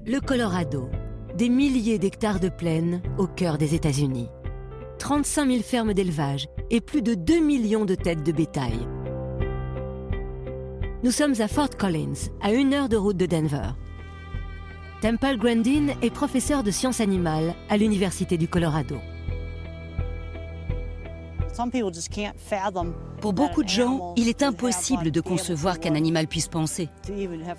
Le Colorado, des milliers d'hectares de plaine au cœur des États-Unis. 35 000 fermes d'élevage et plus de 2 millions de têtes de bétail. Nous sommes à Fort Collins, à 1 heure de route de Denver. Temple Grandin est professeur de sciences animales à l'Université du Colorado. Pour beaucoup de gens, il est impossible de concevoir qu'un animal puisse penser.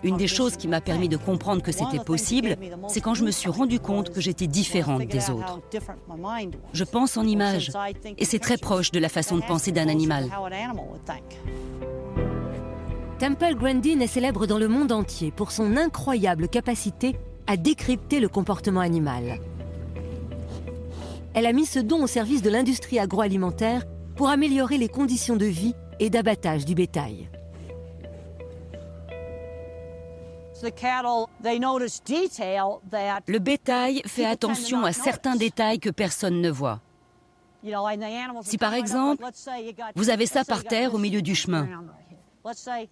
Une des choses qui m'a permis de comprendre que c'était possible, c'est quand je me suis rendu compte que j'étais différente des autres. Je pense en images, et c'est très proche de la façon de penser d'un animal. Temple Grandin est célèbre dans le monde entier pour son incroyable capacité à décrypter le comportement animal. Elle a mis ce don au service de l'industrie agroalimentaire pour améliorer les conditions de vie et d'abattage du bétail. Le bétail fait attention à certains détails que personne ne voit. Si par exemple, vous avez ça par terre au milieu du chemin,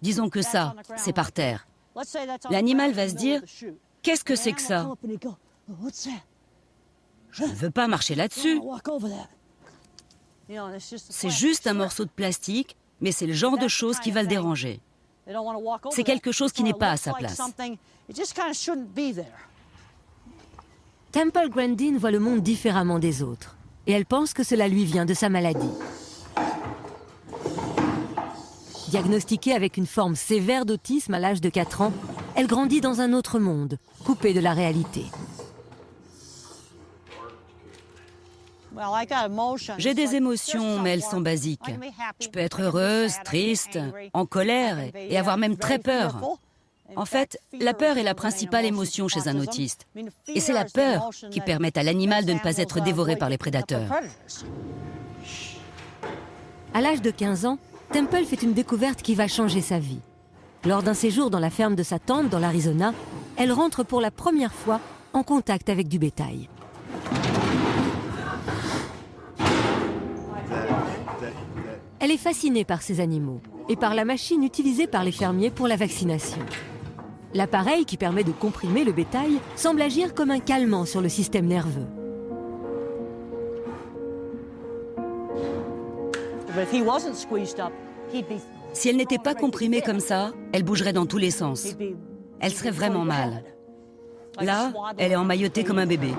disons que ça, c'est par terre. L'animal va se dire, qu'est-ce que c'est que ça ? Je ne veux pas marcher là-dessus. C'est juste un morceau de plastique, mais c'est le genre de choses qui va le déranger. C'est quelque chose qui n'est pas à sa place. Temple Grandin voit le monde différemment des autres, et elle pense que cela lui vient de sa maladie. Diagnostiquée avec une forme sévère d'autisme à l'âge de 4 ans, elle grandit dans un autre monde, coupée de la réalité. J'ai des émotions, mais elles sont basiques. Je peux être heureuse, triste, en colère et avoir même très peur. En fait, la peur est la principale émotion chez un autiste. Et c'est la peur qui permet à l'animal de ne pas être dévoré par les prédateurs. À l'âge de 15 ans, Temple fait une découverte qui va changer sa vie. Lors d'un séjour dans la ferme de sa tante dans l'Arizona, elle rentre pour la première fois en contact avec du bétail. Elle est fascinée par ces animaux et par la machine utilisée par les fermiers pour la vaccination. L'appareil qui permet de comprimer le bétail semble agir comme un calmant sur le système nerveux. Si elle n'était pas comprimée comme ça, elle bougerait dans tous les sens. Elle serait vraiment mal. Là, elle est emmaillotée comme un bébé.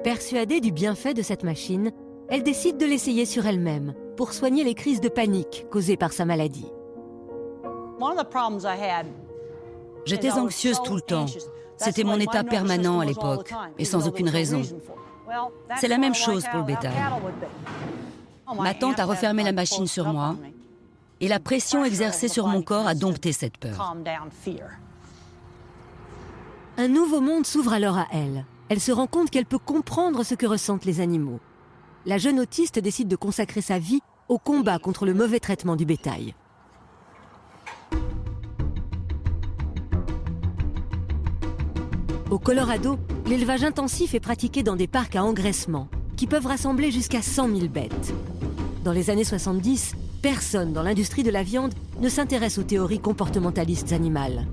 Persuadée du bienfait de cette machine, elle décide de l'essayer sur elle-même pour soigner les crises de panique causées par sa maladie. J'étais anxieuse tout le temps. C'était mon état permanent à l'époque, et sans aucune raison. C'est la même chose pour le bétail. Ma tante a refermé la machine sur moi, et la pression exercée sur mon corps a dompté cette peur. Un nouveau monde s'ouvre alors à elle. Elle se rend compte qu'elle peut comprendre ce que ressentent les animaux. La jeune autiste décide de consacrer sa vie au combat contre le mauvais traitement du bétail. Au Colorado, l'élevage intensif est pratiqué dans des parcs à engraissement qui peuvent rassembler jusqu'à 100 000 bêtes. Dans les années 70, personne dans l'industrie de la viande ne s'intéresse aux théories comportementalistes animales.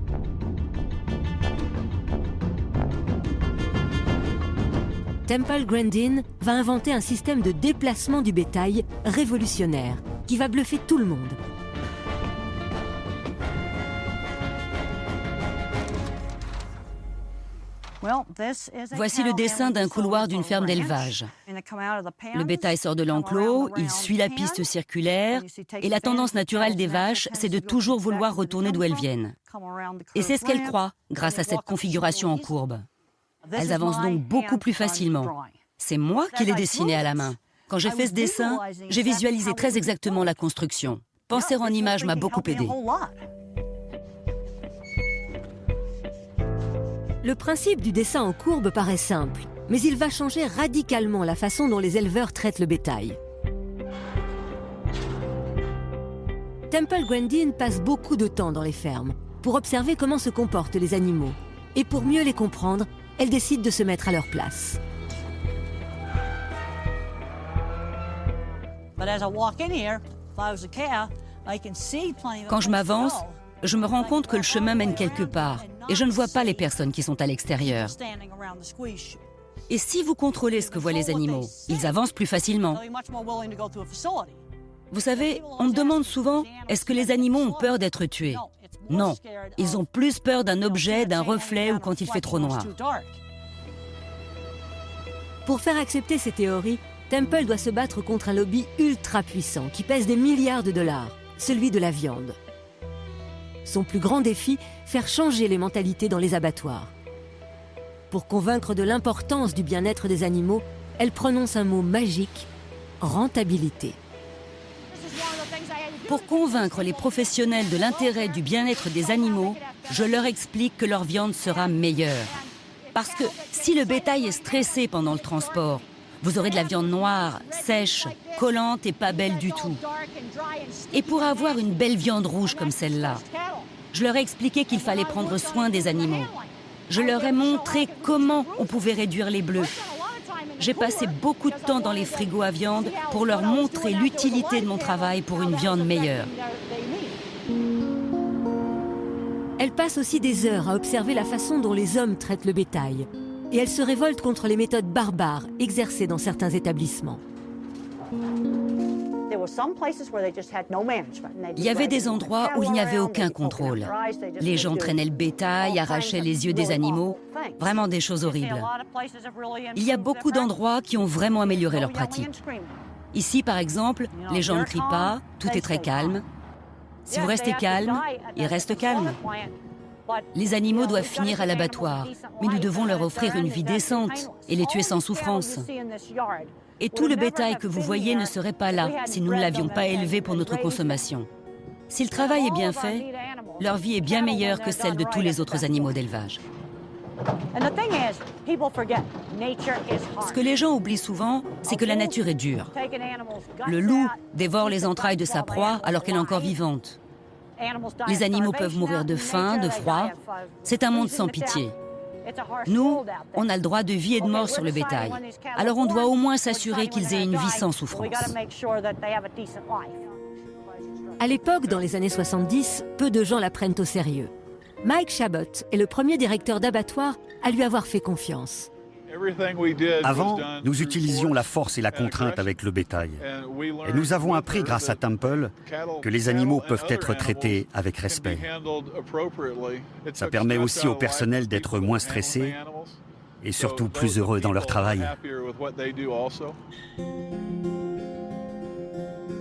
Temple Grandin va inventer un système de déplacement du bétail révolutionnaire qui va bluffer tout le monde. Voici le dessin d'un couloir d'une ferme d'élevage. Le bétail sort de l'enclos, il suit la piste circulaire, et la tendance naturelle des vaches, c'est de toujours vouloir retourner d'où elles viennent. Et c'est ce qu'elles croient, grâce à cette configuration en courbe. Elles avancent donc beaucoup plus facilement. C'est moi qui l'ai dessiné à la main. Quand j'ai fait ce dessin, j'ai visualisé très exactement la construction. Penser en images m'a beaucoup aidé. Le principe du dessin en courbe paraît simple, mais il va changer radicalement la façon dont les éleveurs traitent le bétail. Temple Grandin passe beaucoup de temps dans les fermes pour observer comment se comportent les animaux. Et pour mieux les comprendre, elle décide de se mettre à leur place. Quand je m'avance, je me rends compte que le chemin mène quelque part. et je ne vois pas les personnes qui sont à l'extérieur. Et si vous contrôlez ce que voient les animaux, ils avancent plus facilement. Vous savez, on me demande souvent, est-ce que les animaux ont peur d'être tués? Non, ils ont plus peur d'un objet, d'un reflet ou quand il fait trop noir. Pour faire accepter ces théories, Temple doit se battre contre un lobby ultra puissant qui pèse des milliards de dollars, celui de la viande. Son plus grand défi, faire changer les mentalités dans les abattoirs. Pour convaincre de l'importance du bien-être des animaux, elle prononce un mot magique, rentabilité. Pour convaincre les professionnels de l'intérêt du bien-être des animaux, je leur explique que leur viande sera meilleure. Parce que si le bétail est stressé pendant le transport, vous aurez de la viande noire, sèche, collante et pas belle du tout. Et pour avoir une belle viande rouge comme celle-là, je leur ai expliqué qu'il fallait prendre soin des animaux. Je leur ai montré comment on pouvait réduire les bleus. J'ai passé beaucoup de temps dans les frigos à viande pour leur montrer l'utilité de mon travail pour une viande meilleure. Elle passe aussi des heures à observer la façon dont les hommes traitent le bétail. Et elle se révolte contre les méthodes barbares exercées dans certains établissements. Il y avait des endroits où il n'y avait aucun contrôle. Les gens traînaient le bétail, arrachaient les yeux des animaux, vraiment des choses horribles. Il y a beaucoup d'endroits qui ont vraiment amélioré leurs pratiques. Ici, par exemple, les gens ne crient pas, tout est très calme. Si vous restez calme, ils restent calmes. Les animaux doivent finir à l'abattoir, mais nous devons leur offrir une vie décente et les tuer sans souffrance. Et tout le bétail que vous voyez ne serait pas là si nous ne l'avions pas élevé pour notre consommation. Si le travail est bien fait, leur vie est bien meilleure que celle de tous les autres animaux d'élevage. Ce que les gens oublient souvent, c'est que la nature est dure. Le loup dévore les entrailles de sa proie alors qu'elle est encore vivante. Les animaux peuvent mourir de faim, de froid. C'est un monde sans pitié. Nous, on a le droit de vie et de mort sur le bétail. Alors on doit au moins s'assurer qu'ils aient une vie sans souffrance. À l'époque, dans les années 70, peu de gens la prennent au sérieux. Mike Chabot est le premier directeur d'abattoir à lui avoir fait confiance. Avant, nous utilisions la force et la contrainte avec le bétail. Et nous avons appris grâce à Temple que les animaux peuvent être traités avec respect. Ça permet aussi au personnel d'être moins stressé et surtout plus heureux dans leur travail.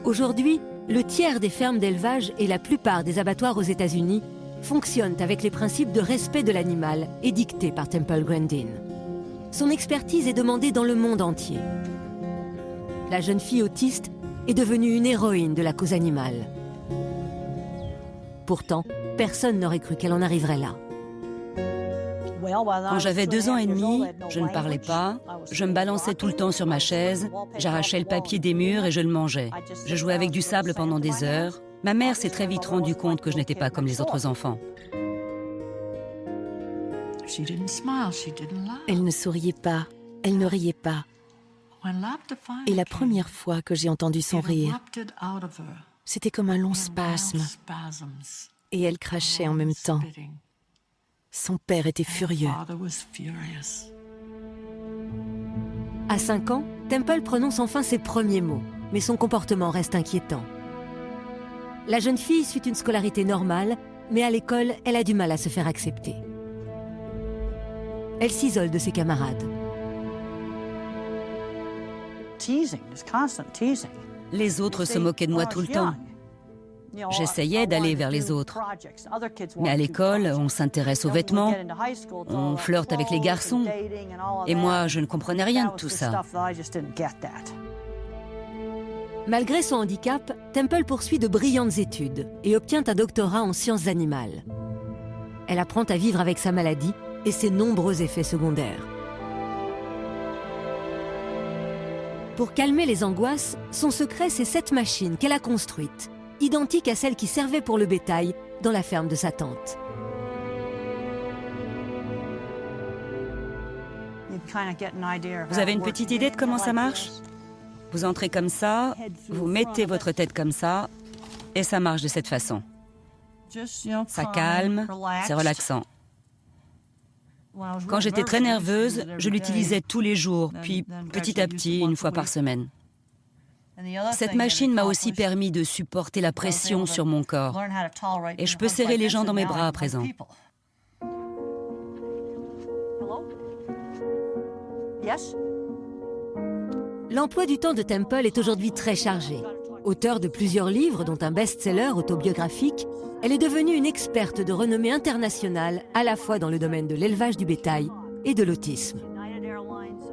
Aujourd'hui, le tiers des fermes d'élevage et la plupart des abattoirs aux États-Unis fonctionnent avec les principes de respect de l'animal édictés par Temple Grandin. Son expertise est demandée dans le monde entier. La jeune fille autiste est devenue une héroïne de la cause animale. Pourtant, personne n'aurait cru qu'elle en arriverait là. Quand j'avais 2 ans et demi, je ne parlais pas, je me balançais tout le temps sur ma chaise, j'arrachais le papier des murs et je le mangeais. Je jouais avec du sable pendant des heures. Ma mère s'est très vite rendue compte que je n'étais pas comme les autres enfants. Elle ne souriait pas, elle ne riait pas. Et la première fois que j'ai entendu son rire, c'était comme un long spasme. Et elle crachait en même temps. Son père était furieux. À 5 ans, Temple prononce enfin ses premiers mots, mais son comportement reste inquiétant. La jeune fille suit une scolarité normale, mais à l'école, elle a du mal à se faire accepter. Elle s'isole de ses camarades. Les autres se moquaient de moi tout le temps. J'essayais d'aller vers les autres. Mais à l'école, on s'intéresse aux vêtements, on flirte avec les garçons. Et moi, je ne comprenais rien de tout ça. Malgré son handicap, Temple poursuit de brillantes études et obtient un doctorat en sciences animales. Elle apprend à vivre avec sa maladie et ses nombreux effets secondaires. Pour calmer les angoisses, son secret, c'est cette machine qu'elle a construite, identique à celle qui servait pour le bétail dans la ferme de sa tante. Vous avez une petite idée de comment ça marche? Vous entrez comme ça, vous mettez votre tête comme ça, et ça marche de cette façon. Ça calme, c'est relaxant. Quand j'étais très nerveuse, je l'utilisais tous les jours, puis petit à petit, une fois par semaine. Cette machine m'a aussi permis de supporter la pression sur mon corps. Et je peux serrer les gens dans mes bras à présent. L'emploi du temps de Temple est aujourd'hui très chargé. Auteure de plusieurs livres, dont un best-seller autobiographique, elle est devenue une experte de renommée internationale, à la fois dans le domaine de l'élevage du bétail et de l'autisme.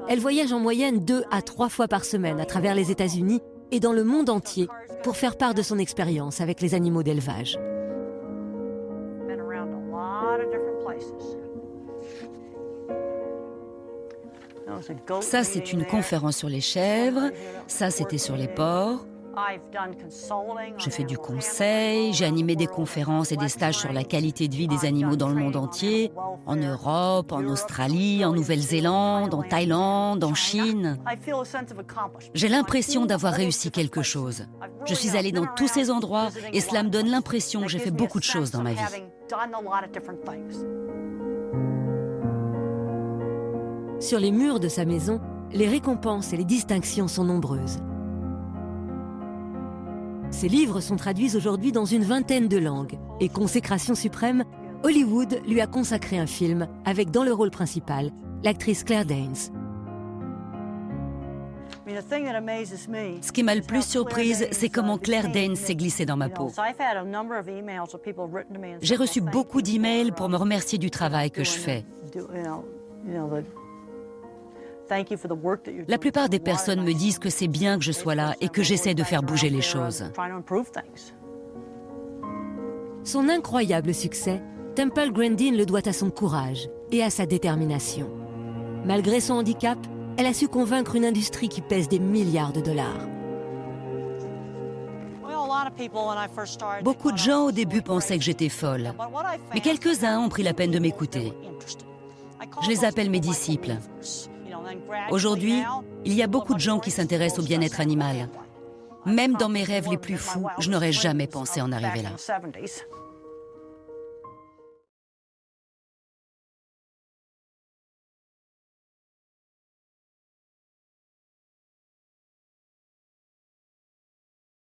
Elle voyage en moyenne 2 à 3 fois par semaine à travers les États-Unis et dans le monde entier pour faire part de son expérience avec les animaux d'élevage. Ça, c'est une conférence sur les chèvres. Ça, c'était sur les porcs. Je fais du conseil, j'ai animé des conférences et des stages sur la qualité de vie des animaux dans le monde entier, en Europe, en Australie, en Nouvelle-Zélande, en Thaïlande, en Chine. J'ai l'impression d'avoir réussi quelque chose. Je suis allée dans tous ces endroits et cela me donne l'impression que j'ai fait beaucoup de choses dans ma vie. Sur les murs de sa maison, les récompenses et les distinctions sont nombreuses. Ses livres sont traduits aujourd'hui dans une vingtaine de langues. Et consécration suprême, Hollywood lui a consacré un film avec dans le rôle principal l'actrice Claire Danes. Ce qui m'a le plus surprise, c'est comment Claire Danes s'est glissée dans ma peau. J'ai reçu beaucoup d'emails pour me remercier du travail que je fais. La plupart des personnes me disent que c'est bien que je sois là et que j'essaie de faire bouger les choses. Son incroyable succès, Temple Grandin le doit à son courage et à sa détermination. Malgré son handicap, elle a su convaincre une industrie qui pèse des milliards de dollars. Beaucoup de gens au début pensaient que j'étais folle, mais quelques-uns ont pris la peine de m'écouter. Je les appelle mes disciples. Aujourd'hui, il y a beaucoup de gens qui s'intéressent au bien-être animal. Même dans mes rêves les plus fous, je n'aurais jamais pensé en arriver là.